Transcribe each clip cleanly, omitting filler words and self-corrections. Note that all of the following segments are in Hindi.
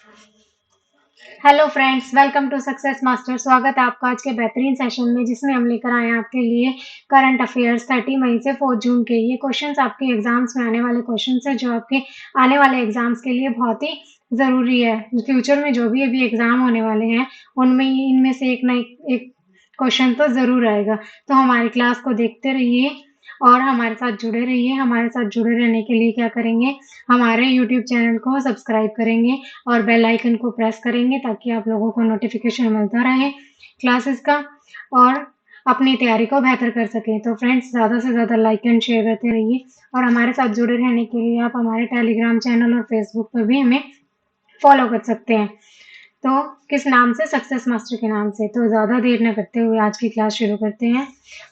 Hello friends, welcome to success master. स्वागत है आपका आज के बेहतरीन सेशन में, जिसमें हम लेकर आए हैं आपके लिए करंट अफेयर्स 30 मई से 4 जून के। ये क्वेश्चंस आपके एग्जाम्स में आने वाले क्वेश्चंस हैं, जो आपके आने वाले एग्जाम्स के लिए बहुत ही ज़रूरी है। फ्यूचर में जो भी अभी एग्जाम होने वाले हैं, उनमें इनमें से एक ना एक क्वेश्चन तो ज़रूर आएगा। तो हमारी क्लास को देखते रहिए और हमारे साथ जुड़े रहिए। हमारे साथ जुड़े रहने के लिए क्या करेंगे, हमारे यूट्यूब चैनल को सब्सक्राइब करेंगे और बेल आइकन को प्रेस करेंगे, ताकि आप लोगों को नोटिफिकेशन मिलता रहे क्लासेस का और अपनी तैयारी को बेहतर कर सकें। तो फ्रेंड्स, ज़्यादा से ज़्यादा लाइक एंड शेयर करते रहिए और हमारे साथ जुड़े रहने के लिए आप हमारे टेलीग्राम चैनल और फेसबुक पर भी हमें फॉलो कर सकते हैं। तो किस नाम से? सक्सेस मास्टर के नाम से। तो ज़्यादा देर न करते हुए आज की क्लास शुरू करते हैं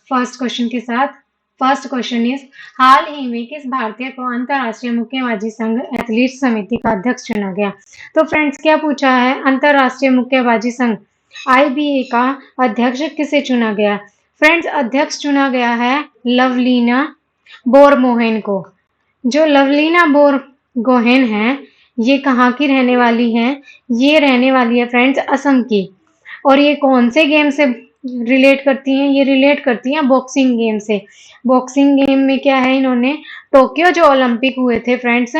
फर्स्ट क्वेश्चन के साथ। फर्स्ट क्वेश्चन इज, हाल ही में किस भारतीय को अंतर्राष्ट्रीय मुक्केबाजी संघ एथलीट समिति का अध्यक्ष चुना गया? तो फ्रेंड्स, क्या पूछा है, अंतर्राष्ट्रीय मुक्केबाजी संघ आईबीए का अध्यक्ष किसे चुना गया? फ्रेंड्स, अध्यक्ष चुना गया है लवलीना बोरगोहेन को। जो लवलीना बोरगोहेन है, ये कहाँ की रहने वाली है? ये रहने वाली है फ्रेंड्स असम की। और ये कौन से गेम से रिलेट करती हैं? ये रिलेट करती हैं बॉक्सिंग गेम से। बॉक्सिंग गेम में क्या है, इन्होंने टोक्यो जो ओलंपिक हुए थे फ्रेंड्स,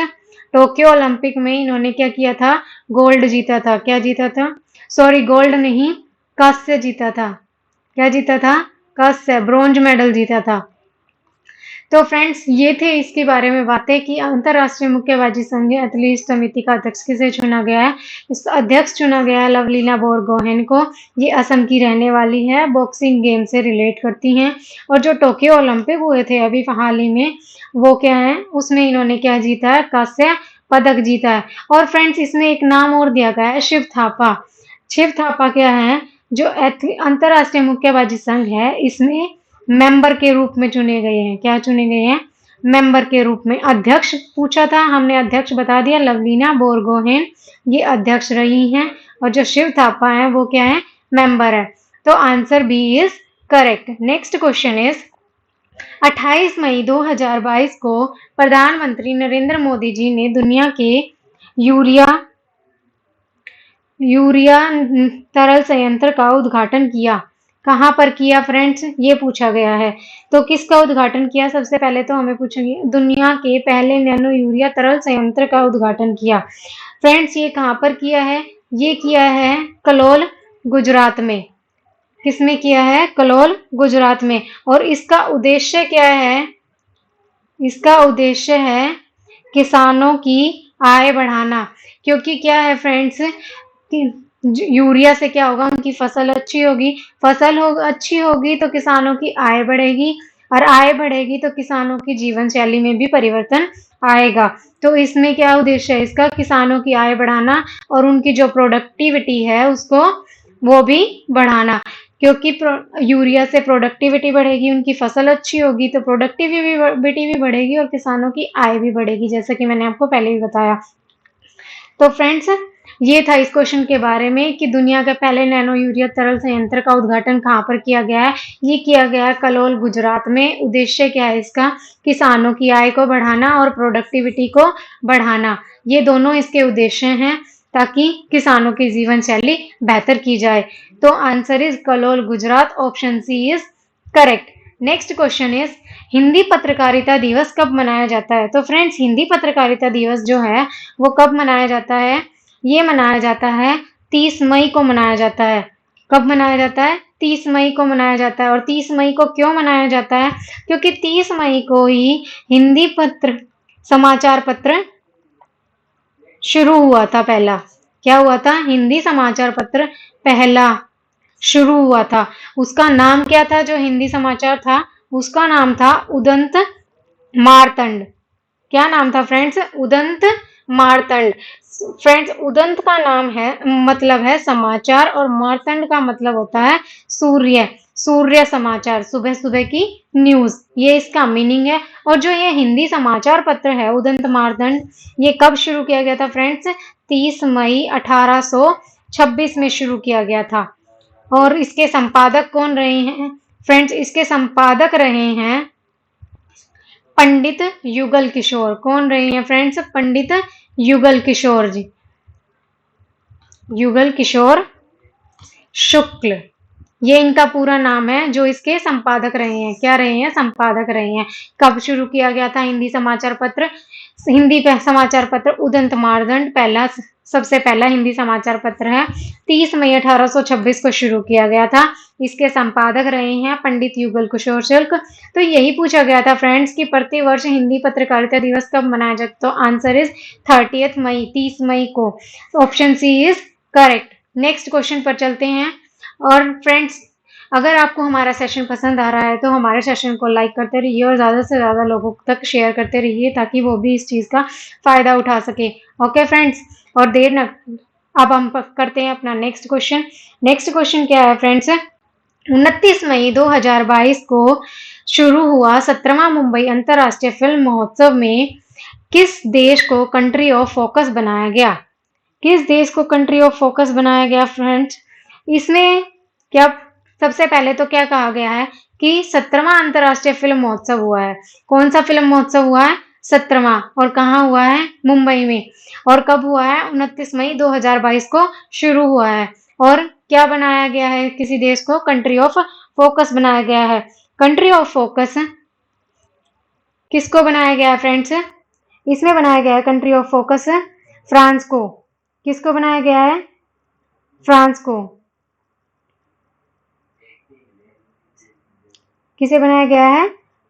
टोक्यो ओलंपिक में इन्होंने क्या किया था? गोल्ड जीता था। क्या जीता था? सॉरी, गोल्ड नहीं, कांस्य जीता था। क्या जीता था? कांस्य, ब्रोंज मेडल जीता था। तो फ्रेंड्स, ये थे इसके बारे में बातें कि अंतर्राष्ट्रीय मुक्केबाजी संघ एथलीट समिति का अध्यक्ष किसे चुना गया है। इस अध्यक्ष चुना गया है लवलीना बोरगोहेन को। ये असम की रहने वाली है, बॉक्सिंग गेम से रिलेट करती हैं। और जो टोक्यो ओलंपिक हुए थे अभी हाल ही में, वो क्या है, उसमें इन्होंने क्या जीता है? कांस्य पदक जीता है। और फ्रेंड्स, इसमें एक नाम और दिया गया है, शिव थापा। शिव थापा क्या है, जो अंतर्राष्ट्रीय मुक्केबाजी संघ है, इसमें मेंबर के रूप में चुने गए हैं। क्या चुने गए हैं? मेंबर के रूप में। अध्यक्ष पूछा था, हमने अध्यक्ष बता दिया, लवलीना बोरगोहेन ये अध्यक्ष रही हैं। और जो शिव थापा है वो क्या है? मेंबर है। तो answer B is correct. Next question is, 28 मई 2022 को प्रधानमंत्री नरेंद्र मोदी जी ने दुनिया के यूरिया यूरिया तरल संयंत्र का उद्घाटन किया। कहाँ पर किया फ्रेंड्स? ये पूछा गया है। तो किसका उद्घाटन किया? सबसे पहले तो हमें पूछेंगे, दुनिया के पहले नैनो यूरिया तरल संयंत्र का उद्घाटन किया। फ्रेंड्स, ये कहाँ पर किया है? ये किया है कलोल, गुजरात में। किसमें किया है? कलोल, गुजरात में। और इसका उद्देश्य क्या है? इसका उद्देश्य है किसानों की आय बढ़ाना। क्योंकि क्या है फ्रेंड्स, यूरिया से क्या होगा, उनकी फसल अच्छी होगी। फसल अच्छी होगी तो किसानों की आय बढ़ेगी, और आय बढ़ेगी तो किसानों की जीवन शैली में भी परिवर्तन आएगा। तो इसमें क्या उद्देश्य है इसका? किसानों की आय बढ़ाना और उनकी जो प्रोडक्टिविटी है उसको वो भी बढ़ाना। क्योंकि यूरिया से प्रोडक्टिविटी बढ़ेगी, उनकी फसल अच्छी होगी तो प्रोडक्टिविटी भी बढ़ेगी और किसानों की आय भी बढ़ेगी, जैसा कि मैंने आपको पहले ही बताया। तो फ्रेंड्स, ये था इस क्वेश्चन के बारे में कि दुनिया के पहले नैनो यूरिया तरल संयंत्र का उद्घाटन कहाँ पर किया गया है। ये किया गया है कलोल, गुजरात में। उद्देश्य क्या है इसका? किसानों की आय को बढ़ाना और प्रोडक्टिविटी को बढ़ाना। ये दोनों इसके उद्देश्य हैं, ताकि किसानों की जीवन शैली बेहतर की जाए। तो answer is Kalol, Gujarat. Option C is correct. Next question is, Hindi पत्रकारिता दिवस कब मनाया जाता है? तो फ्रेंड्स, हिंदी पत्रकारिता दिवस जो है वो कब मनाया जाता है? ये मनाया जाता है 30 मई को मनाया जाता है। कब मनाया जाता है? 30 मई को मनाया जाता है। और 30 मई को क्यों मनाया जाता है? क्योंकि 30 मई को ही हिंदी समाचार पत्र शुरू हुआ था पहला। क्या हुआ था? हिंदी समाचार पत्र पहला शुरू हुआ था। उसका नाम क्या था? जो हिंदी समाचार था उसका नाम था उदंत मारतंड। क्या नाम था फ्रेंड्स? उदंत मारतंड। फ्रेंड्स, उदंत का नाम है, मतलब है समाचार, और मारतंड का मतलब होता है सूर्य। सूर्य समाचार, सुबह सुबह की न्यूज, ये इसका मीनिंग है। और जो ये हिंदी समाचार पत्र है उदंत मारतंड, ये कब शुरू किया गया था फ्रेंड्स? 30 मई 1826 में शुरू किया गया था। और इसके संपादक कौन रहे हैं फ्रेंड्स? इसके संपादक रहे हैं पंडित युगल किशोर। कौन रहे हैं फ्रेंड्स? पंडित युगल किशोर जी। युगल किशोर शुक्ल, ये इनका पूरा नाम है। जो इसके संपादक रहे हैं, क्या रहे हैं, संपादक रहे हैं। कब शुरू किया गया था हिंदी समाचार पत्र? हिंदी समाचार पत्र उदंत मार्दंड पहला, सबसे पहला हिंदी समाचार पत्र है। 30 मई 1826 को शुरू किया गया था। इसके संपादक रहे हैं पंडित युगल किशोर शुक्ल। तो यही पूछा गया था फ्रेंड्स कि प्रतिवर्ष हिंदी पत्रकारिता दिवस कब मनाया जाता? तो आंसर इज 30 मई, 30 मई को। Option C is correct. Next question पर चलते हैं। और फ्रेंड्स, अगर आपको हमारा सेशन पसंद आ रहा है तो हमारे सेशन को लाइक करते रहिए और ज़्यादा से ज़्यादा लोगों तक शेयर करते रहिए ताकि वो भी इस चीज़ का फ़ायदा उठा सके। ओके फ्रेंड्स, और देर न, अब हम करते हैं अपना नेक्स्ट क्वेश्चन। नेक्स्ट क्वेश्चन क्या है फ्रेंड्स? 29 मई 2022 को शुरू हुआ 17वां मुंबई अंतर्राष्ट्रीय फिल्म महोत्सव में किस देश को कंट्री ऑफ फोकस बनाया गया? किस देश को कंट्री ऑफ फोकस बनाया गया फ्रेंड्स? इसमें क्या, सबसे पहले तो क्या कहा गया है कि 17वां अंतर्राष्ट्रीय फिल्म महोत्सव हुआ है। कौन सा फिल्म महोत्सव हुआ है? 17वां। और कहाँ हुआ है? मुंबई में। और कब हुआ है? 29 मई 2022 को शुरू हुआ है। और क्या बनाया गया है? किसी देश को कंट्री ऑफ फोकस बनाया गया है। कंट्री ऑफ फोकस किसको बनाया गया है फ्रेंड्स? इसमें बनाया गया है कंट्री ऑफ फोकस फ्रांस को। किसको बनाया गया है? फ्रांस को। किसे बनाया गया है?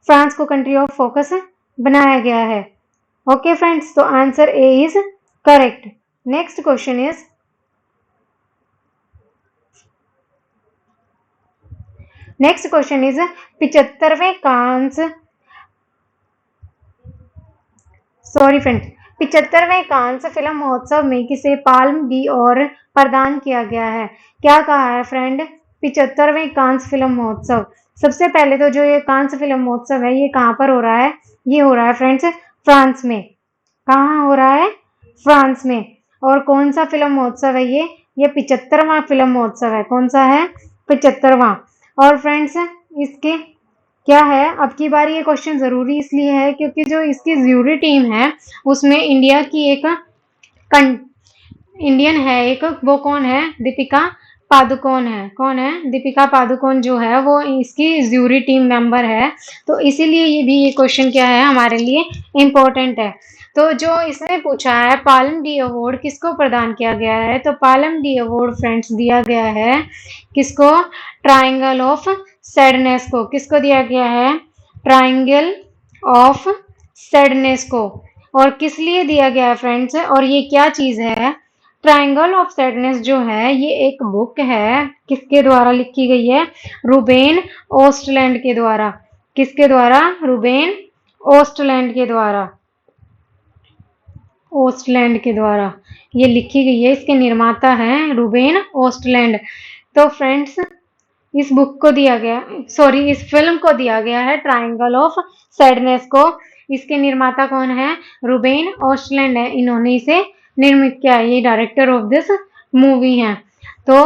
फ्रांस को कंट्री ऑफ फोकस बनाया गया है। ओके फ्रेंड्स, तो answer A is correct. Next question is, next question is 75वें कांस, सॉरी फ्रेंड्स, 75वें कांस फिल्म महोत्सव में किसे पाल्म डी और प्रदान किया गया है? क्या कहा है फ्रेंड? 75वें कांस फिल्म महोत्सव। सबसे पहले तो जो ये कांस फिल्म महोत्सव है ये कहाँ पर हो रहा है? ये हो रहा है फ्रेंड्स फ्रांस में। कहाँ हो रहा है? फ्रांस में। और कौन सा फिल्म महोत्सव है ये 75वां फिल्म महोत्सव है। कौन सा है? 75वां। और फ्रेंड्स, इसके क्या है, अब की बार ये क्वेश्चन जरूरी इसलिए है क्योंकि जो इसकी ज्यूरी टीम है उसमें इंडिया की एक इंडियन है एक, वो कौन है? दीपिका पादुकोण है। कौन है? दीपिका पादुकोण जो है वो इसकी ज्यूरी टीम मेंबर है। तो इसीलिए ये क्वेश्चन क्या है हमारे लिए इम्पोर्टेंट है। तो जो इसने पूछा है पाल्म डी अवार्ड किसको प्रदान किया गया है? तो पाल्म डी अवार्ड फ्रेंड्स दिया गया है किसको? ट्राइंगल ऑफ सैडनेस को। किसको दिया गया है? ट्राइंगल ऑफ सैडनेस को। और किस लिए दिया गया है फ्रेंड्स? और ये क्या चीज है? ट्राइंगल ऑफ सैडनेस जो है ये एक बुक है, किसके द्वारा लिखी गई है? रूबेन ओस्टलैंड के द्वारा। किसके द्वारा? रूबेन ओस्टलैंड के द्वारा। ओस्टलैंड के द्वारा ये लिखी गई है। इसके निर्माता हैं रूबेन ओस्टलैंड। तो फ्रेंड्स, इस बुक को दिया गया, सॉरी इस फिल्म को दिया गया है ट्राइंगल ऑफ सैडनेस को। इसके निर्माता कौन है? रूबेन ओस्टलैंड है। इन्होंने इसे निर्मित किया है। ये डायरेक्टर ऑफ दिस मूवी है। तो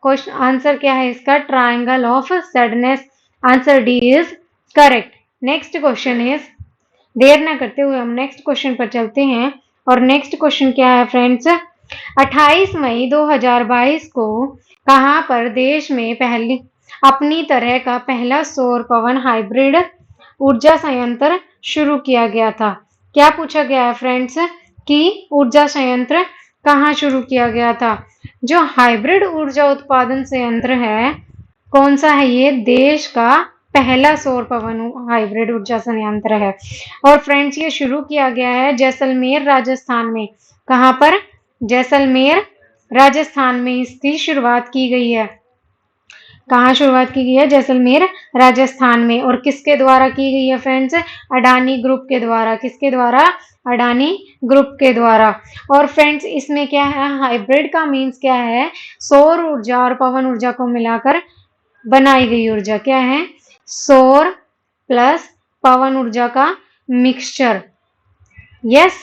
क्वेश्चन आंसर क्या है इसका? Triangle of sadness. Answer D is correct. Next question is, देर ना करते हुए हम नेक्स्ट क्वेश्चन पर चलते हैं। और नेक्स्ट क्वेश्चन क्या है फ्रेंड्स? 28 मई 2022 को कहां पर देश में पहली अपनी तरह का पहला सौर पवन हाइब्रिड ऊर्जा संयंत्र शुरू किया गया था? क्या पूछा गया है फ्रेंड्स कि ऊर्जा संयंत्र कहाँ शुरू किया गया था? जो हाइब्रिड ऊर्जा उत्पादन संयंत्र है कौन सा है? ये देश का पहला सौर पवन हाइब्रिड ऊर्जा संयंत्र है। और फ्रेंड्स, ये शुरू किया गया है जैसलमेर राजस्थान में। कहां पर? जैसलमेर राजस्थान में इसकी शुरुआत की गई है। कहाँ शुरुआत की गई है? जैसलमेर राजस्थान में। और किसके द्वारा की गई है फ्रेंड्स? अडानी ग्रुप के द्वारा। किसके द्वारा? अडानी ग्रुप के द्वारा। और फ्रेंड्स, इसमें क्या है? हाइब्रिड का मीन्स क्या है? सौर ऊर्जा और पवन ऊर्जा को मिलाकर बनाई गई ऊर्जा। क्या है? सौर प्लस पवन ऊर्जा का मिक्सचर। यस,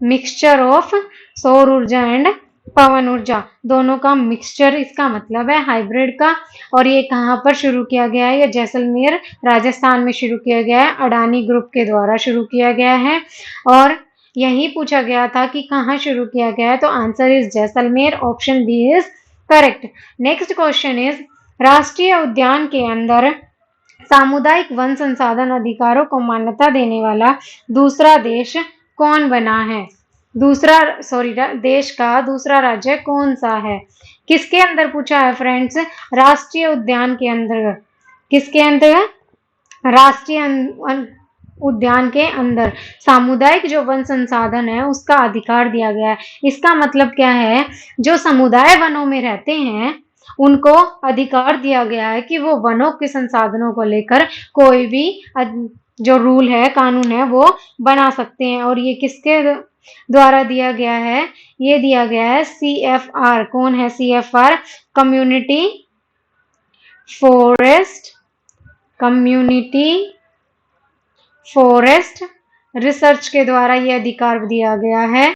मिक्सचर ऑफ सौर ऊर्जा एंड पवन ऊर्जा, दोनों का मिक्सचर इसका मतलब है हाइब्रिड का। और ये कहाँ पर शुरू किया गया है? ये जैसलमेर राजस्थान में शुरू किया गया है। अडानी ग्रुप के द्वारा शुरू किया गया है। और यही पूछा गया था कि कहाँ शुरू किया गया है, तो answer is Jaisalmer, option B is correct. Next question is राष्ट्रीय उद्यान के अंदर सामुदायिक वन संसाधन अधिकारों को मान्यता देने वाला दूसरा देश कौन बना है? देश का दूसरा राज्य कौन सा है? किसके अंदर पूछा है फ्रेंड्स? राष्ट्रीय उद्यान के अंदर। किसके अंदर? राष्ट्रीय उद्यान के अंदर सामुदायिक जो वन संसाधन है उसका अधिकार दिया गया है। इसका मतलब क्या है? जो समुदाय वनों में रहते हैं उनको अधिकार दिया गया है कि वो वनों के संसाधनों को लेकर कोई भी जो रूल है, कानून है, वो बना सकते हैं। और ये किसके द्वारा दिया गया है? ये दिया गया है CFR। कौन है CFR? कम्युनिटी फॉरेस्ट रिसर्च के द्वारा ये अधिकार दिया गया है।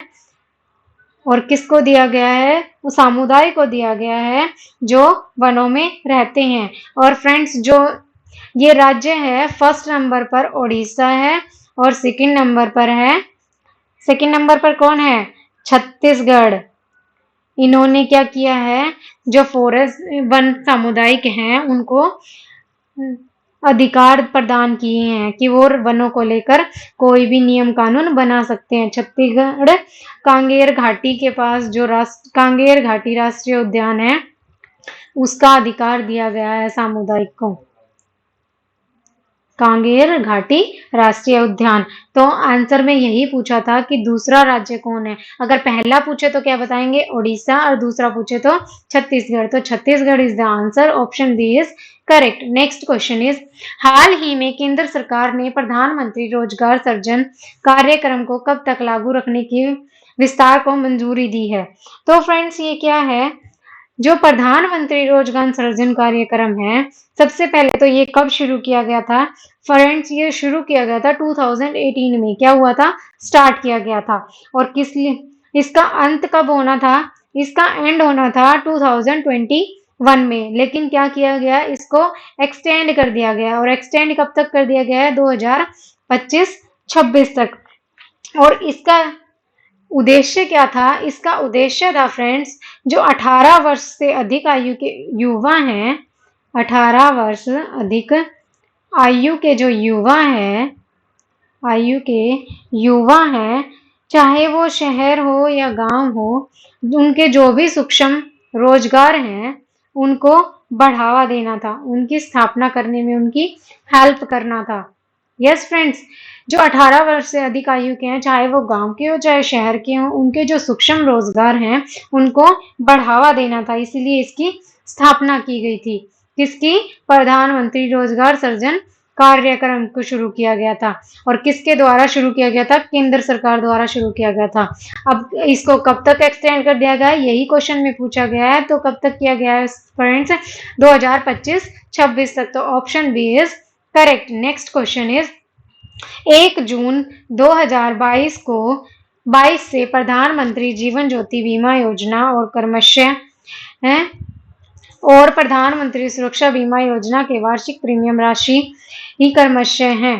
और किसको दिया गया है? वो समुदाय को दिया गया है जो वनों में रहते हैं। और फ्रेंड्स जो ये राज्य है, फर्स्ट नंबर पर ओडिशा है और सेकंड नंबर पर कौन है? छत्तीसगढ़। इन्होंने क्या किया है? जो फॉरेस्ट वन सामुदायिक हैं उनको अधिकार प्रदान किए हैं कि वो वनों को लेकर कोई भी नियम कानून बना सकते हैं। छत्तीसगढ़ कांगेर घाटी के पास जो कांगेर घाटी राष्ट्रीय उद्यान है उसका अधिकार दिया गया है सामुदायिक को। कांगेर घाटी राष्ट्रीय उद्यान। तो आंसर में यही पूछा था कि दूसरा राज्य कौन है। अगर पहला पूछे तो क्या बताएंगे? ओडिशा, और दूसरा पूछे तो छत्तीसगढ़। तो Chhattisgarh is the answer, option B is correct. Next question is हाल ही में केंद्र सरकार ने प्रधानमंत्री रोजगार सृजन कार्यक्रम को कब तक लागू रखने की विस्तार को मंजूरी दी है? तो फ्रेंड्स ये क्या है? जो प्रधानमंत्री रोजगार सृजन कार्यक्रम है, सबसे पहले तो ये कब शुरू किया गया था फ्रेंड्स? ये शुरू किया गया था 2018 में। क्या हुआ था? स्टार्ट किया गया था। और किस लिए इसका अंत कब होना था? इसका एंड होना था 2021 में। लेकिन क्या किया गया? इसको एक्सटेंड कर दिया गया। और एक्सटेंड कब तक कर दिया गया है? 2025-26 तक। और इसका उद्देश्य क्या था? इसका उद्देश्य था फ्रेंड्स, जो 18 वर्ष से अधिक आयु के युवा हैं, 18 वर्ष अधिक आयु के जो युवा हैं, चाहे वो शहर हो या गांव हो, उनके जो भी सूक्ष्म रोजगार हैं उनको बढ़ावा देना था, उनकी स्थापना करने में उनकी हेल्प करना था। यस फ्रेंड्स, जो 18 वर्ष से अधिक आयु के हैं, चाहे वो गांव के हो चाहे शहर के हो, उनके जो सूक्ष्म रोजगार हैं उनको बढ़ावा देना था। इसीलिए इसकी स्थापना की गई थी। किसकी? प्रधानमंत्री रोजगार सृजन कार्यक्रम को शुरू किया गया था। और किसके द्वारा शुरू किया गया था? केंद्र सरकार द्वारा शुरू किया गया था। अब इसको कब तक एक्सटेंड कर दिया गया है? यही क्वेश्चन में पूछा गया है। तो कब तक किया गया है फ्रेंड्स? 2025-26 तक। तो option B is correct. Next question is 1 जून 2022 को 22 से प्रधानमंत्री जीवन ज्योति बीमा योजना और प्रधानमंत्री सुरक्षा बीमा योजना के वार्षिक प्रीमियम राशि ही क्रमशः है।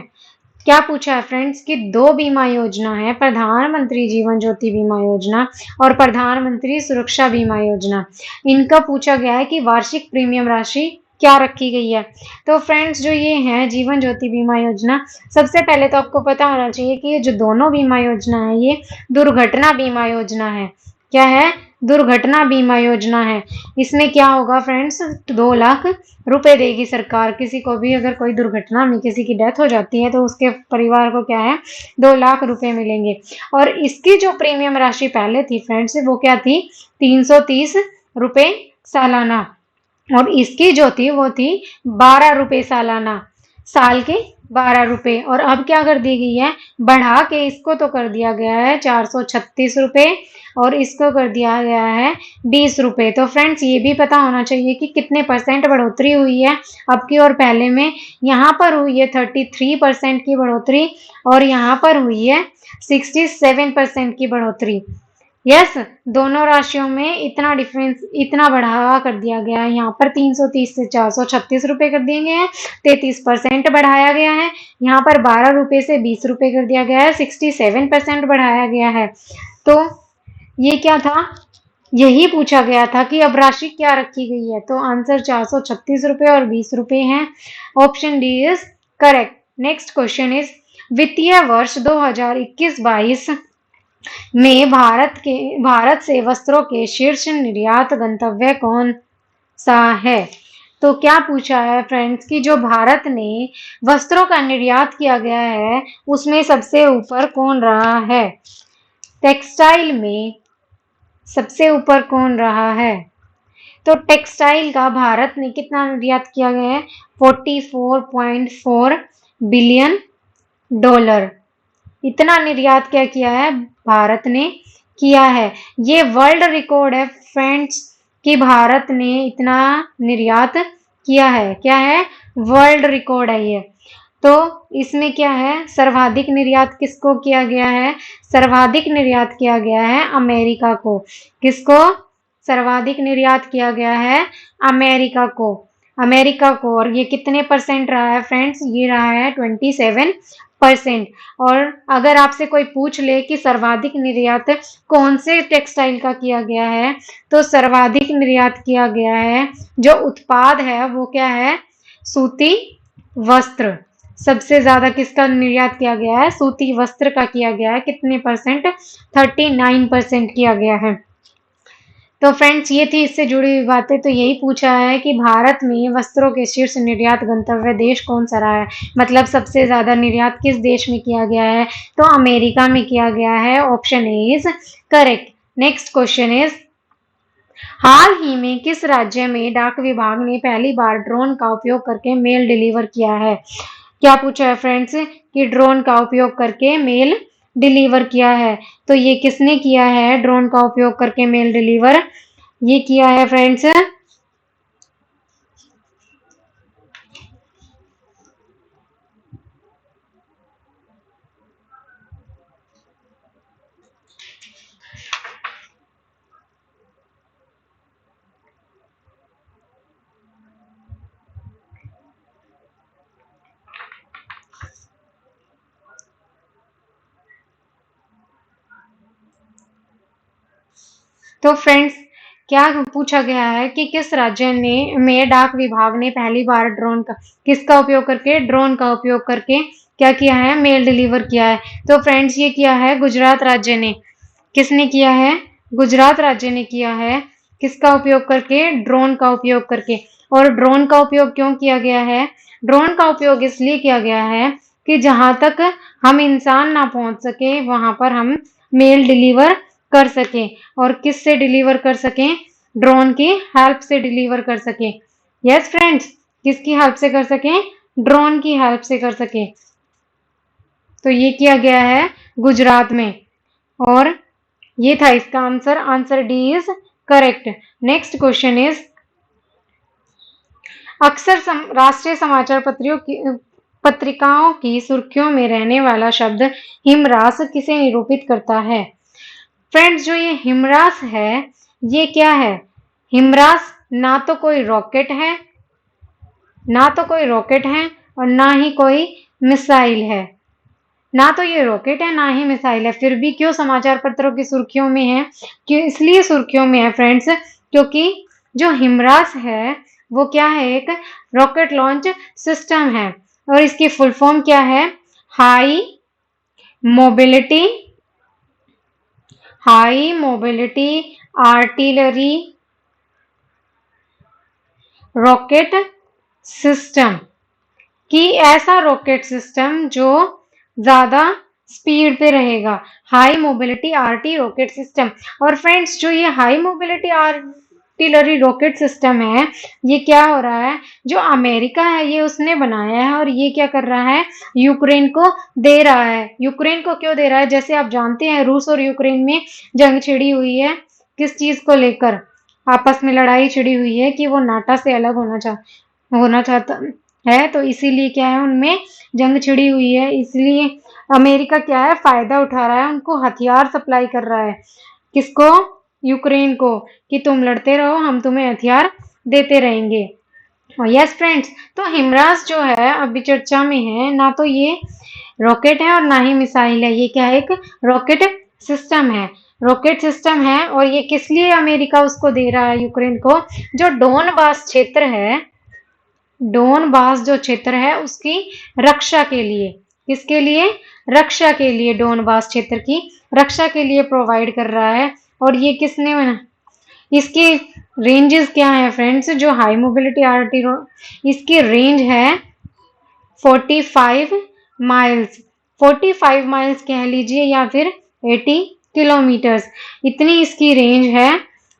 क्या पूछा है फ्रेंड्स? कि दो बीमा योजना है, प्रधानमंत्री जीवन ज्योति बीमा योजना और प्रधानमंत्री सुरक्षा बीमा योजना। इनका पूछा गया है कि वार्षिक प्रीमियम राशि क्या रखी गई है। तो फ्रेंड्स जो ये है जीवन ज्योति बीमा योजना, सबसे पहले तो आपको पता होना चाहिए कि ये जो दोनों बीमा योजना है ये दुर्घटना बीमा योजना है। क्या है? दुर्घटना बीमा योजना है। इसमें क्या होगा फ्रेंड्स? 2 लाख रुपए देगी सरकार। किसी को भी अगर कोई दुर्घटना में किसी की डेथ हो जाती है तो उसके परिवार को क्या है? 2 लाख रुपए मिलेंगे। और इसकी जो प्रीमियम राशि पहले थी फ्रेंड्स वो क्या थी? 330 रुपए सालाना। और इसकी जो थी वो थी 12 रुपए सालाना, साल के 12 रुपए। और अब क्या कर दी गई है? बढ़ा के इसको तो कर दिया गया है 436 रुपए और इसको कर दिया गया है 20 रुपए। तो फ्रेंड्स ये भी पता होना चाहिए कि कितने % बढ़ोतरी हुई है अब की और पहले में। यहाँ पर हुई है 33% की बढ़ोतरी और यहाँ पर हुई है 67% की बढ़ोतरी। यस, दोनों राशियों में इतना डिफरेंस, इतना बढ़ावा कर दिया गया है। यहाँ पर 330 से 436 रुपए कर दिए गए हैं, 33% बढ़ाया गया है। यहाँ पर 12 रुपए से 20 रुपए कर दिया गया है, 67% बढ़ाया गया है। तो ये क्या था, यही पूछा गया था कि अब राशि क्या रखी गई है। तो आंसर 436 रुपए और 20 रुपए हैं। Option D is correct. Next question is, वित्तीय वर्ष 2021-22 में भारत से वस्त्रों के शीर्ष निर्यात गंतव्य कौन सा है। तो क्या पूछा है फ्रेंड्स कि जो भारत ने वस्त्रों का निर्यात किया गया है उसमें सबसे ऊपर कौन रहा है। टेक्सटाइल में सबसे ऊपर कौन रहा है। तो टेक्सटाइल का भारत ने कितना निर्यात किया गया है, 44.4 बिलियन डॉलर। इतना निर्यात क्या किया है, भारत ने किया है। ये वर्ल्ड रिकॉर्ड है फ्रेंड्स कि भारत ने इतना निर्यात किया है। क्या है, वर्ल्ड रिकॉर्ड है ये। तो इसमें क्या है, सर्वाधिक निर्यात किसको किया गया है, सर्वाधिक निर्यात किया गया है अमेरिका को। किसको सर्वाधिक निर्यात किया गया है, अमेरिका को। अमेरिका को। और ये कितने परसेंट रहा है फ्रेंड्स, ये रहा है 27%। और अगर आपसे कोई पूछ ले कि सर्वाधिक निर्यात कौन से टेक्सटाइल का किया गया है, तो सर्वाधिक निर्यात किया गया है जो उत्पाद है वो क्या है, सूती वस्त्र। सबसे ज्यादा किसका निर्यात किया गया है, सूती वस्त्र का किया गया है। कितने परसेंट, 39% किया गया है। तो फ्रेंड्स ये थी इससे जुड़ी हुई बातें। तो यही पूछा है कि भारत में वस्त्रों के शीर्ष निर्यात गंतव्य देश कौन सा रहा है, मतलब सबसे ज्यादा निर्यात किस देश में किया गया है। तो अमेरिका में किया गया है। Option A is correct. Next question is, हाल ही में किस राज्य में डाक विभाग ने पहली बार ड्रोन का उपयोग करके मेल डिलीवर किया है। क्या पूछा है फ्रेंड्स कि ड्रोन का उपयोग करके मेल डिलीवर किया है। तो ये किसने किया है, ड्रोन का उपयोग करके मेल डिलीवर, ये किया है फ्रेंड्स तो फ्रेंड्स क्या पूछा गया है कि किस राज्य ने में डाक विभाग ने पहली बार ड्रोन का किसका उपयोग करके, ड्रोन का उपयोग करके क्या किया है, मेल डिलीवर किया है। तो फ्रेंड्स ये किया है गुजरात राज्य ने। किसने किया है, गुजरात राज्य ने किया है। किसका उपयोग करके, ड्रोन का उपयोग करके। और ड्रोन का उपयोग क्यों किया गया है, ड्रोन का उपयोग इसलिए किया गया है कि जहां तक हम इंसान ना पहुंच सके वहां पर हम मेल डिलीवर कर सके। और किससे डिलीवर कर सके, ड्रोन की हेल्प से डिलीवर कर सके। यस फ्रेंड्स, किसकी हेल्प से कर सके, ड्रोन की हेल्प से कर सके। तो ये किया गया है गुजरात में। और ये था इसका answer. Answer D is correct. Next question is, अक्सर राष्ट्रीय समाचार पत्रिकाओं की सुर्खियों में रहने वाला शब्द हिमरास किसे निरूपित करता है। फ्रेंड्स जो ये हिमरास है ये क्या है, हिमरास ना तो कोई रॉकेट है, ना तो कोई रॉकेट है और ना ही कोई मिसाइल है। ना तो ये रॉकेट है ना ही मिसाइल है, फिर भी क्यों समाचार पत्रों की सुर्खियों में है, क्यों इसलिए सुर्खियों में है फ्रेंड्स क्योंकि जो हिमरास है वो क्या है, एक रॉकेट लॉन्च सिस्टम है। और इसकी फुल फॉर्म क्या है, high mobility artillery rocket system. कि ऐसा रॉकेट सिस्टम जो ज्यादा स्पीड पे रहेगा, high mobility RT rocket system. और फ्रेंड्स जो ये high mobility artillery rocket system है ये क्या हो रहा है, जो अमेरिका है ये उसने बनाया है और ये क्या कर रहा है, यूक्रेन को दे रहा है। यूक्रेन को क्यों दे रहा है, जैसे आप जानते हैं रूस और यूक्रेन में जंग छिड़ी हुई है। किस चीज को लेकर, आपस में लड़ाई छिड़ी हुई है कि वो नाटा से अलग होना चाहता है। तो इसीलिए क्या है, उनमें जंग छिड़ी हुई है, इसलिए अमेरिका क्या है, फायदा उठा रहा है, उनको हथियार सप्लाई कर रहा है। किसको? यूक्रेन को, कि तुम लड़ते रहो, हम तुम्हें हथियार देते रहेंगे। और यस फ्रेंड्स, तो हिमराज जो है अभी चर्चा में है, ना तो ये रॉकेट है और ना ही मिसाइल है। ये क्या है? एक रॉकेट सिस्टम है। रॉकेट सिस्टम है, और ये किस लिए अमेरिका उसको दे रहा है यूक्रेन को? जो डोनबास क्षेत्र है, डोनबास जो क्षेत्र है उसकी रक्षा के लिए। किसके लिए? रक्षा के लिए, डोनबास क्षेत्र की रक्षा के लिए प्रोवाइड कर रहा है। और ये किसने बना? इसकी रेंजेस क्या है फ्रेंड्स? जो हाई मोबिलिटी आरटी, इसकी रेंज है 45 माइल्स। 45 माइल्स कह लीजिए, या फिर 80 किलोमीटर्स। इतनी इसकी रेंज है,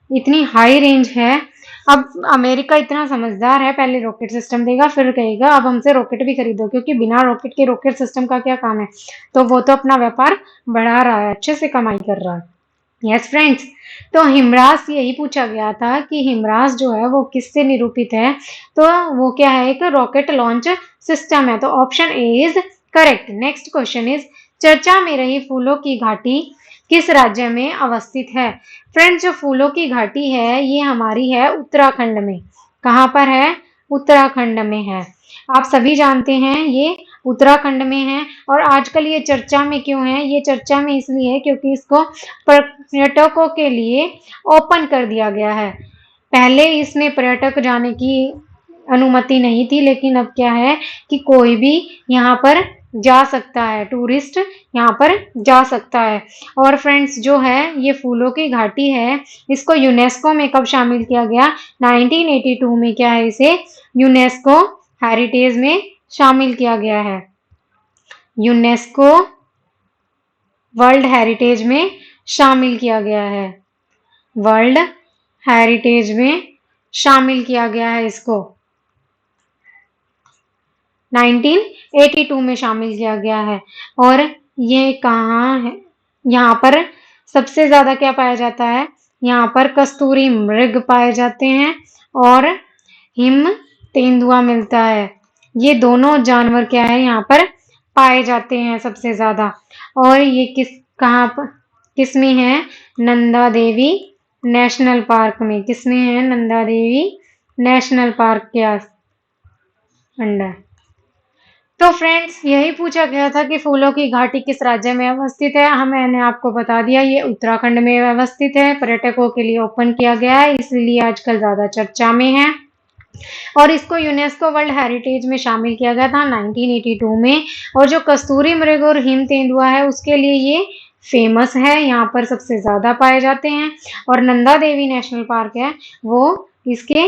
इतनी हाई रेंज है। अब अमेरिका इतना समझदार है, पहले रॉकेट सिस्टम देगा, फिर कहेगा अब हमसे रॉकेट भी खरीदो, क्योंकि बिना रॉकेट के रॉकेट सिस्टम का क्या काम है? तो वो तो अपना व्यापार बढ़ा रहा है, अच्छे से कमाई कर रहा है। यस फ्रेंड्स, तो हिमरास यही पूछा गया था कि हिमरास जो है वो किससे निरूपित है? तो वो क्या है? एक रॉकेट लॉन्च सिस्टम है। तो option A is correct. Next question is, चर्चा में रही फूलों की घाटी किस राज्य में अवस्थित है? फ्रेंड्स, जो फूलों की घाटी है ये हमारी है उत्तराखंड में। कहाँ पर है? उत्तराखंड में है। आप सभी जानते हैं ये उत्तराखंड में है। और आजकल ये चर्चा में क्यों है? ये चर्चा में इसलिए है क्योंकि इसको पर्यटकों के लिए ओपन कर दिया गया है। पहले इसमें पर्यटक जाने की अनुमति नहीं थी, लेकिन अब क्या है कि कोई भी यहाँ पर जा सकता है, टूरिस्ट यहाँ पर जा सकता है। और फ्रेंड्स, जो है ये फूलों की घाटी है, इसको यूनेस्को में कब शामिल किया गया? 1982 में क्या है, इसे यूनेस्को हेरिटेज में शामिल किया गया है। यूनेस्को वर्ल्ड हेरिटेज में शामिल किया गया है। वर्ल्ड हेरिटेज में शामिल किया गया है इसको। 1982 में शामिल किया गया है। और ये कहाँ है? यहाँ पर सबसे ज्यादा क्या पाया जाता है? यहाँ पर कस्तूरी मृग पाए जाते हैं और हिम तेंदुआ मिलता है। ये दोनों जानवर क्या है यहाँ पर पाए जाते हैं सबसे ज्यादा। और ये कहाँ पर, किस में है? नंदा देवी नेशनल पार्क में। किसमें है? नंदा देवी नेशनल पार्क के अंडर। तो फ्रेंड्स, यही पूछा गया था कि फूलों की घाटी किस राज्य में अवस्थित है। मैंने आपको बता दिया, ये उत्तराखंड में अवस्थित है। पर्यटकों के लिए ओपन किया गया है, इसलिए आजकल ज्यादा चर्चा में है। और इसको यूनेस्को वर्ल्ड हेरिटेज में शामिल किया गया था 1982 में। और जो कस्तूरी मृग और हिम तेंदुआ है उसके लिए ये फेमस है, यहाँ पर सबसे ज्यादा पाए जाते हैं। और नंदा देवी नेशनल पार्क है वो इसके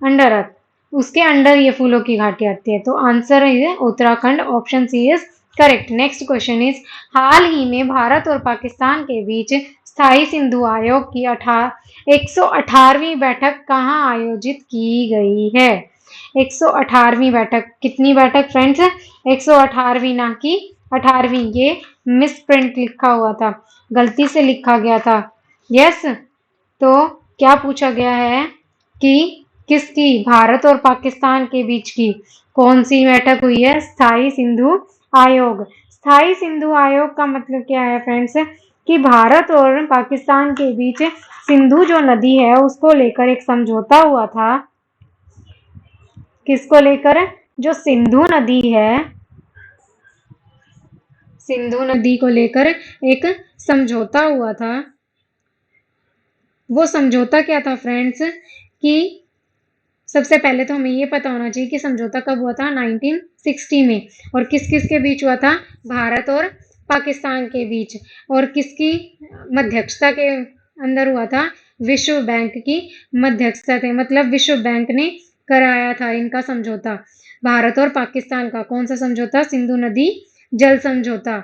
अंडर, उसके अंडर ये फूलों की घाटी आती है। तो आंसर है Uttarakhand, option C is correct. Next question is, हाल ही में भारत और पाकिस्तान के बीच स्थायी सिंधु आयोग की 118वीं बैठक कहाँ आयोजित की गई है? 118वीं बैठक। कितनी बैठक फ्रेंड्स? 118वीं, ना कि 18वीं। ये मिस प्रिंट लिखा हुआ था, गलती से लिखा गया था। यस, तो क्या पूछा गया है कि किसकी? भारत और पाकिस्तान के बीच की कौन सी बैठक हुई है? स्थायी सिंधु आयोग। स्थायी सिंधु आयोग का मतलब क्या है फ्रेंड्स? कि भारत और पाकिस्तान के बीच सिंधु जो नदी है उसको लेकर एक समझौता हुआ था। किसको लेकर? जो सिंधु नदी है, सिंधु नदी को लेकर एक समझौता हुआ था। वो समझौता क्या था फ्रेंड्स? कि सबसे पहले तो हमें ये पता होना चाहिए कि समझौता कब हुआ था? 1960 में। और किस किस के बीच हुआ था? भारत और पाकिस्तान के बीच। और किसकी मध्यस्थता के अंदर हुआ था? विश्व बैंक की मध्यस्थता थे, मतलब विश्व बैंक ने कराया था इनका समझौता, भारत और पाकिस्तान का। कौन सा समझौता? सिंधु नदी जल समझौता।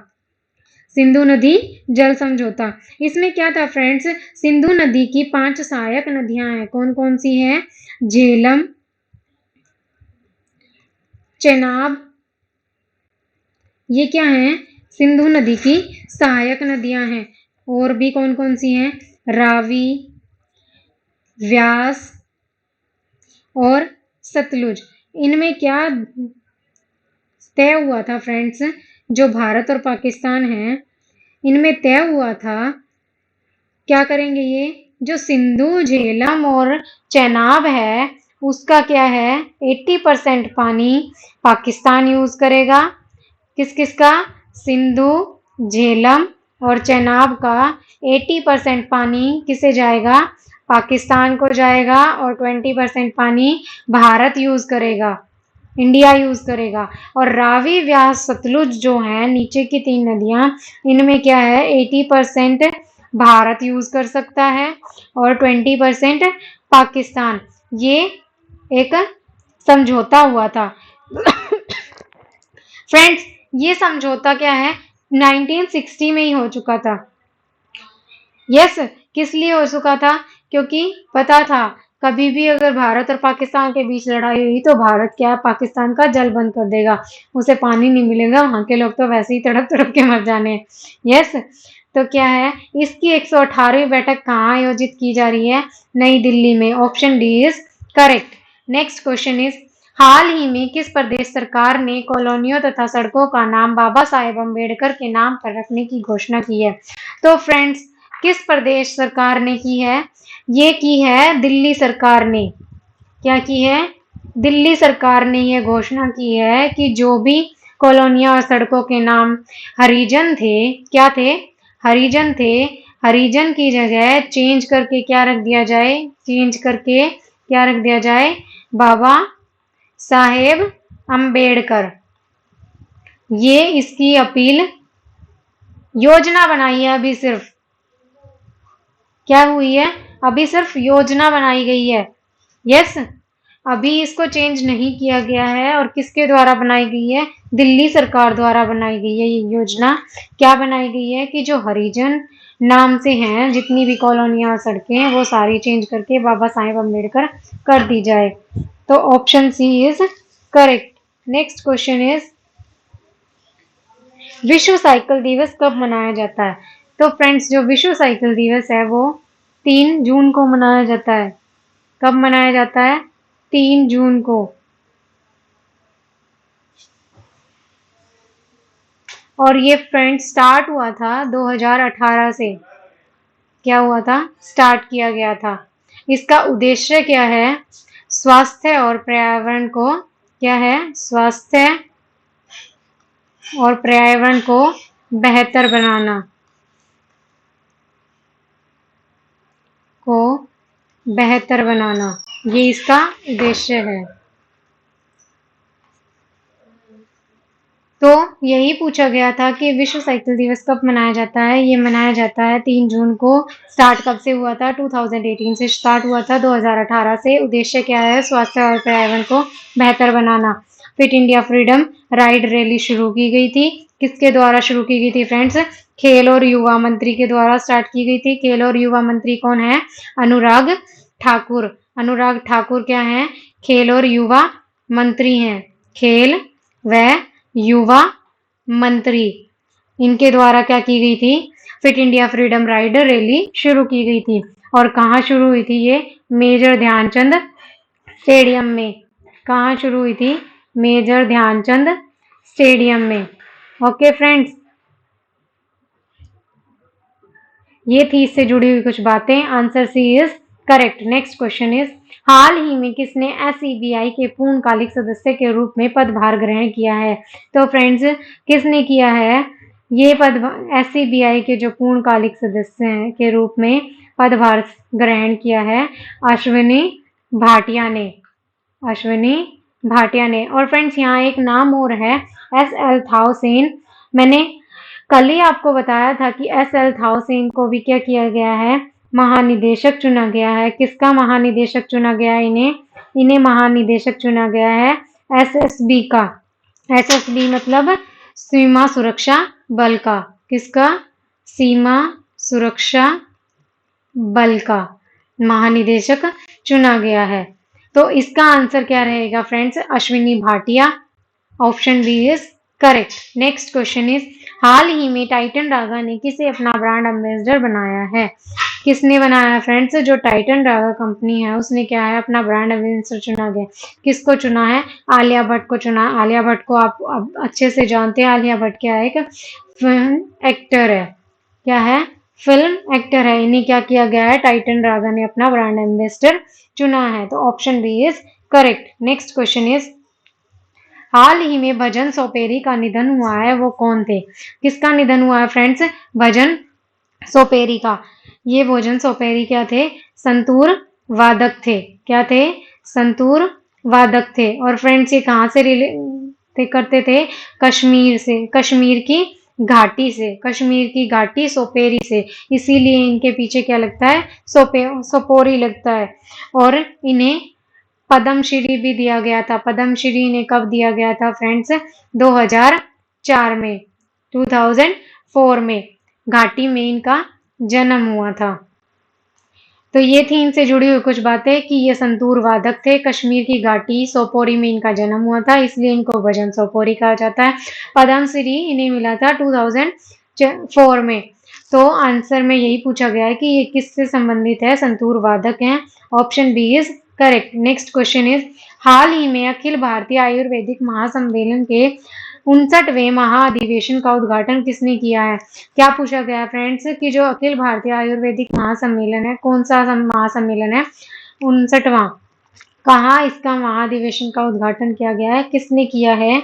सिंधु नदी जल समझौता। इसमें क्या था फ्रेंड्स? सिंधु नदी की 5 सहायक नदियां हैं। कौन कौन सी हैं? झेलम, चेनाब, ये क्या हैं? सिंधु नदी की सहायक नदियां हैं। और भी कौन कौन सी हैं? रावी, व्यास और सतलुज। इनमें क्या तय हुआ था फ्रेंड्स? जो भारत और पाकिस्तान है, इनमें तय हुआ था क्या करेंगे? ये जो सिंधु, झेलम और चेनाब है उसका क्या है, 80% पानी पाकिस्तान यूज करेगा। किस किस का? सिंधु, झेलम और चेनाब का 80% पानी किसे जाएगा? पाकिस्तान को जाएगा। और 20% पानी भारत यूज करेगा, इंडिया यूज करेगा। और रावी, व्यास, सतलुज जो है नीचे की 3 नदियां, इनमें क्या है, 80% भारत यूज कर सकता है और 20% पाकिस्तान। ये एक समझौता हुआ था। फ्रेंड्स, ये समझौता क्या है, 1960 में ही हो चुका था। यस, किस लिए हो चुका था? क्योंकि पता था कभी भी अगर भारत और पाकिस्तान के बीच लड़ाई हुई तो भारत क्या है, पाकिस्तान का जल बंद कर देगा, उसे पानी नहीं मिलेगा, वहां के लोग तो वैसे ही तड़प तड़प के मर जाने। यस, तो क्या है, इसकी 118वीं बैठक कहाँ आयोजित की जा रही है? नई दिल्ली में। Option D is correct. Next question is, हाल ही में किस प्रदेश सरकार ने कॉलोनियों तथा सड़कों का नाम बाबा साहेब अम्बेडकर के नाम पर रखने की घोषणा की है? तो फ्रेंड्स, किस प्रदेश सरकार ने की है? ये की है दिल्ली सरकार ने। क्या की है? दिल्ली सरकार ने यह घोषणा की है कि जो भी कॉलोनियां और सड़कों के नाम हरिजन थे, क्या थे? हरिजन थे, हरिजन की जगह चेंज करके क्या रख दिया जाए? चेंज करके क्या रख दिया जाए? बाबा साहेब अम्बेडकर। ये इसकी अपील, योजना बनाई है अभी सिर्फ। क्या हुई है? अभी सिर्फ योजना बनाई गई है। यस, अभी इसको चेंज नहीं किया गया है। और किसके द्वारा बनाई गई है? दिल्ली सरकार द्वारा बनाई गई है ये योजना। क्या बनाई गई है कि जो हरिजन नाम से हैं जितनी भी कॉलोनियां और सड़कें हैं वो सारी चेंज करके बाबा साहेब अम्बेडकर कर दी जाए। तो option C is correct. Next question is, विश्व साइकिल दिवस कब मनाया जाता है? तो फ्रेंड्स, जो विश्व साइकिल दिवस है वो 3 जून को मनाया जाता है। कब मनाया जाता है? 3 जून को। और ये फ्रेंड्स स्टार्ट हुआ था 2018 से। क्या हुआ था? स्टार्ट किया गया था। इसका उद्देश्य क्या है? स्वास्थ्य और पर्यावरण को, क्या है? स्वास्थ्य और पर्यावरण को बेहतर बनाना, को बेहतर बनाना, ये इसका उद्देश्य है। तो यही पूछा गया था कि विश्व साइकिल दिवस कब मनाया जाता है? ये मनाया जाता है 3 जून को। स्टार्ट कब से हुआ था? 2018 से स्टार्ट हुआ था, 2018 से। उद्देश्य क्या है? स्वास्थ्य और पर्यावरण को बेहतर बनाना। Fit India freedom ride rally शुरू की गई थी। किसके द्वारा शुरू की गई थी फ्रेंड्स? खेल और युवा मंत्री के द्वारा स्टार्ट की गई थी। खेल और युवा मंत्री कौन है? अनुराग ठाकुर। अनुराग ठाकुर क्या है? खेल और युवा मंत्री हैं। खेल व युवा मंत्री, इनके द्वारा क्या की गई थी? Fit India freedom ride rally शुरू की गई थी। और कहाँ शुरू हुई थी ये? मेजर ध्यानचंद स्टेडियम में। कहाँ शुरू हुई थी? मेजर ध्यानचंद स्टेडियम में। ओके फ्रेंड्स, ये थी इससे जुड़ी हुई कुछ बातें। Answer C is correct. Next question is, हाल ही में किसने एसईबीआई के पूर्णकालिक सदस्य के रूप में पदभार ग्रहण किया है? तो फ्रेंड्स, किसने किया है ये पद? एसईबीआई के जो पूर्णकालिक सदस्य हैं के रूप में पदभार ग्रहण किया है अश्विनी भाटिया ने। अश्विनी भाटिया ने। और फ्रेंड्स, यहाँ एक नाम और है, एस.एल. थाउसेन। मैंने कल ही आपको बताया था कि एस.एल. थाउसेन को भी क्या किया गया है? महानिदेशक चुना गया है। किसका महानिदेशक चुना गया है इन्हें? इन्हें महानिदेशक चुना गया है एसएसबी का। एसएसबी मतलब सीमा सुरक्षा बल का। किसका? सीमा सुरक्षा बल का महानिदेशक चुना गया है। तो इसका आंसर क्या रहेगा friends? Ashwini Bhatia. Option B is correct. Next question is, हाल ही में टाइटन रागा ने किसे अपना ब्रांड एम्बेसडर बनाया है? किसने बनाया फ्रेंड्स? जो टाइटन रागा कंपनी है उसने क्या है? अपना ब्रांड एम्बेसडर चुना गया। किसको चुना है? आलिया भट्ट को चुना। आलिया भट्ट को आप अच्छे से जानते हैं। आलिया भट्ट क्या है? एक फिल्म एक्टर है। क्या है? फिल्म एक्टर है। इन्हें क्या किया गया है, टाइटन रागा ने अपना ब्रांड एम्बेसडर चुना है। तो option B is correct. Next question is, हाल ही में भजन सोपेरी का निधन हुआ है, वो कौन थे? किसका निधन हुआ है फ्रेंड्स? भजन सोपेरी का। ये भोजन सोपेरी क्या थे? संतूर वादक थे। क्या थे? संतूर वादक थे। और फ्रेंड्स ये कहाँ से करते थे? कश्मीर से, कश्मीर की घाटी से, कश्मीर की घाटी सोपेरी से। इसीलिए इनके पीछे क्या लगता है? सोपोरी लगता है। और इन्हें पद्मश्री भी दिया गया था। पद्मश्री इन्हें कब दिया गया था फ्रेंड्स? 2004 में, 2004 में घाटी में इनका जन्म हुआ था। तो ये थी इनसे जुड़ी हुई कुछ बातें कि ये संतूर वादक थे, कश्मीर की घाटी सोपोरी में इनका जन्म हुआ था, इसलिए इनको भजन सोपोरी कहा जाता है। पद्मश्री इन्हें मिला था 2004 में। तो आंसर में यही पूछा गया है कि ये किससे संबंधित है? संतूर वादक हैं। Option B is correct. Next question is, हाल ही में अखिल भारतीय आयुर्वेदिक महासम्मेलन के 59वें महाअधिवेशन का उद्घाटन किसने किया है? क्या पूछा गया है फ्रेंड्स कि जो अखिल भारतीय आयुर्वेदिक महासम्मेलन है, कौन सा महासम्मेलन है? 59वां। कहाँ इसका महाधिवेशन का उद्घाटन किया गया है? किसने किया है?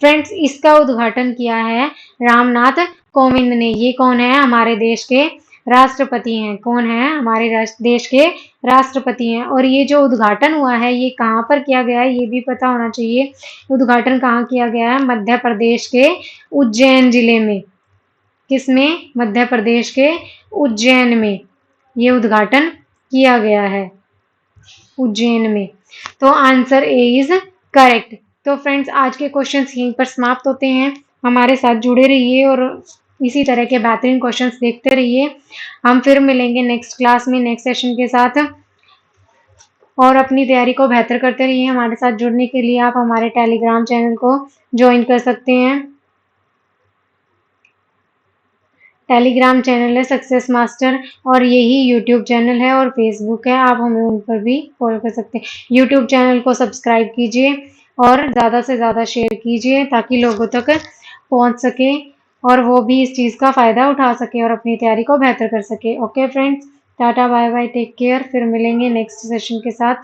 फ्रेंड्स इसका उद्घाटन किया है रामनाथ कोविंद ने। ये कौन है? हमारे देश के राष्ट्रपति हैं। कौन है? हमारे देश के राष्ट्रपति हैं। और ये जो उद्घाटन हुआ है ये कहाँ पर किया गया है ये भी पता होना चाहिए। उद्घाटन कहाँ किया गया है? मध्य प्रदेश के उज्जैन जिले में। किसमें? मध्य प्रदेश के उज्जैन में ये उद्घाटन किया गया है, उज्जैन में। तो आंसर ए इज करेक्ट। तो फ्रेंड्स आज के क्वेश्चंस यहीं पर समाप्त होते हैं। हमारे साथ जुड़े रहिए और इसी तरह के बेहतरीन क्वेश्चंस देखते रहिए। हम फिर मिलेंगे नेक्स्ट क्लास में नेक्स्ट सेशन के साथ। और अपनी तैयारी को बेहतर करते रहिए। हमारे साथ जुड़ने के लिए आप हमारे टेलीग्राम चैनल को ज्वाइन कर सकते हैं। टेलीग्राम चैनल है सक्सेस मास्टर और यही यूट्यूब चैनल है और फेसबुक है, आप हमें उन पर भी फॉलो कर सकते हैं। यूट्यूब चैनल को सब्सक्राइब कीजिए और ज़्यादा से ज़्यादा शेयर कीजिए ताकि लोगों तक पहुंच सके और वो भी इस चीज़ का फ़ायदा उठा सके और अपनी तैयारी को बेहतर कर सके। Okay friends, tata bye bye, take care. फिर मिलेंगे नेक्स्ट सेशन के साथ।